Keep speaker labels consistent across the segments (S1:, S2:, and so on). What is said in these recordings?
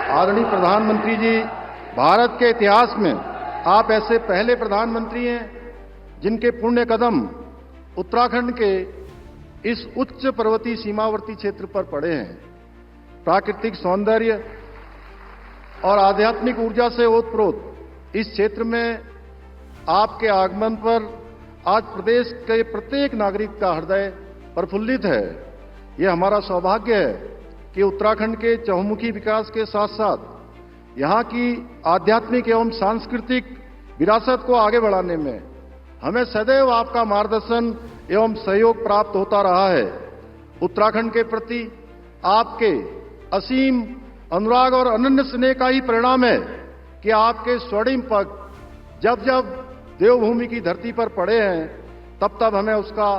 S1: आदरणीय प्रधानमंत्री जी, भारत के इतिहास में आप ऐसे पहले प्रधानमंत्री हैं जिनके पुण्य कदम उत्तराखंड के इस उच्च पर्वतीय सीमावर्ती क्षेत्र पर पड़े हैं। प्राकृतिक सौंदर्य और आध्यात्मिक ऊर्जा से ओतप्रोत इस क्षेत्र में आपके आगमन पर आज प्रदेश के प्रत्येक नागरिक का हृदय प्रफुल्लित है। यह हमारा सौभाग्य है कि उत्तराखंड के चहुमुखी विकास के साथ साथ यहां की आध्यात्मिक एवं सांस्कृतिक विरासत को आगे बढ़ाने में हमें सदैव आपका मार्गदर्शन एवं सहयोग प्राप्त होता रहा है। उत्तराखंड के प्रति आपके असीम अनुराग और अनन्य स्नेह का ही परिणाम है कि आपके स्वर्णिम पग जब जब देवभूमि की धरती पर पड़े हैं तब तब हमें उसका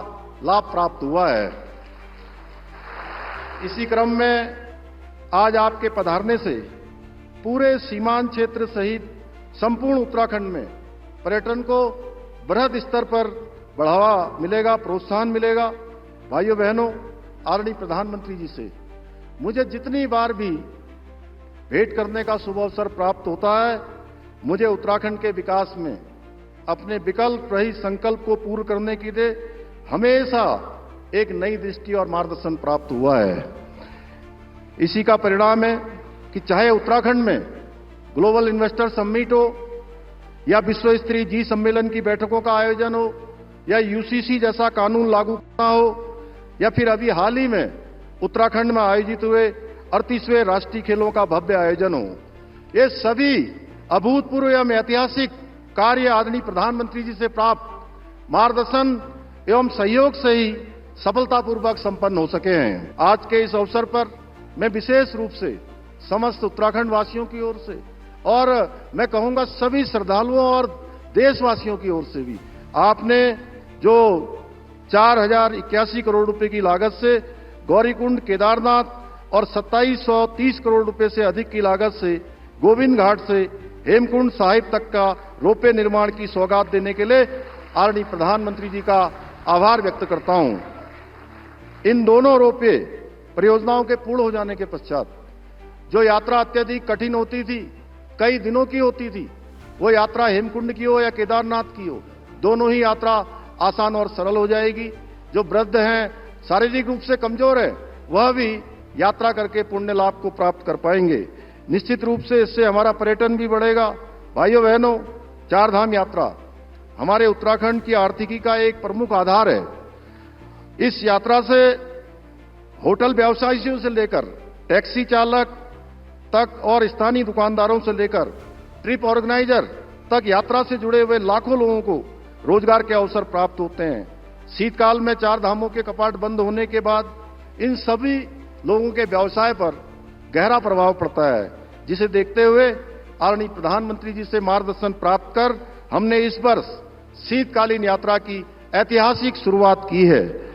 S1: लाभ प्राप्त हुआ है। इसी क्रम में आज आपके पधारने से पूरे सीमांत क्षेत्र सहित संपूर्ण उत्तराखंड में पर्यटन को बृहद स्तर पर बढ़ावा मिलेगा, प्रोत्साहन मिलेगा। भाइयों बहनों, आदरणीय प्रधानमंत्री जी से मुझे जितनी बार भी भेंट करने का शुभ अवसर प्राप्त होता है, मुझे उत्तराखंड के विकास में अपने विकल्प रहित संकल्प को पूर्ण करने के लिए हमेशा एक नई दृष्टि और मार्गदर्शन प्राप्त हुआ है। इसी का परिणाम है कि चाहे उत्तराखंड में ग्लोबल इन्वेस्टर समिट हो या विश्व स्तरीय जी सम्मेलन की बैठकों का आयोजन हो या यूसीसी जैसा कानून लागू करना हो या फिर अभी हाल ही में उत्तराखंड में आयोजित हुए 38वें राष्ट्रीय खेलों का भव्य आयोजन हो, ये सभी अभूतपूर्व एवं ऐतिहासिक कार्य आदरणीय प्रधानमंत्री जी से प्राप्त मार्गदर्शन एवं सहयोग से ही सफलतापूर्वक संपन्न हो सके हैं। आज के इस अवसर पर मैं विशेष रूप से समस्त उत्तराखंड वासियों की ओर से और मैं कहूंगा सभी श्रद्धालुओं और देशवासियों की ओर से भी आपने जो 4081 करोड़ रुपए की लागत से गौरीकुंड, केदारनाथ और 2730 करोड़ रुपए से अधिक की लागत से गोविंद घाट से हेमकुंड साहिब तक का रोपवे निर्माण की सौगात देने के लिए आदरणीय प्रधानमंत्री जी का आभार व्यक्त करता हूं। इन दोनों रोपवे परियोजनाओं के पूर्ण हो जाने के पश्चात जो यात्रा अत्यधिक कठिन होती थी, कई दिनों की होती थी, वो यात्रा हेमकुंड की हो या केदारनाथ की हो, दोनों ही यात्रा आसान और सरल हो जाएगी। जो वृद्ध हैं, शारीरिक रूप से कमजोर है, वह भी यात्रा करके पुण्य लाभ को प्राप्त कर पाएंगे। निश्चित रूप से इससे हमारा पर्यटन भी बढ़ेगा। भाइयों बहनों, चार धाम यात्रा हमारे उत्तराखंड की आर्थिकी का एक प्रमुख आधार है। इस यात्रा से होटल व्यवसायियों से लेकर टैक्सी चालक तक और स्थानीय दुकानदारों से लेकर ट्रिप ऑर्गेनाइजर तक यात्रा से जुड़े हुए लाखों लोगों को रोजगार के अवसर प्राप्त होते हैं। शीतकाल में चार धामों के कपाट बंद होने के बाद इन सभी लोगों के व्यवसाय पर गहरा प्रभाव पड़ता है, जिसे देखते हुए आदरणीय प्रधानमंत्री जी से मार्गदर्शन प्राप्त कर हमने इस वर्ष शीतकालीन यात्रा की ऐतिहासिक शुरुआत की है।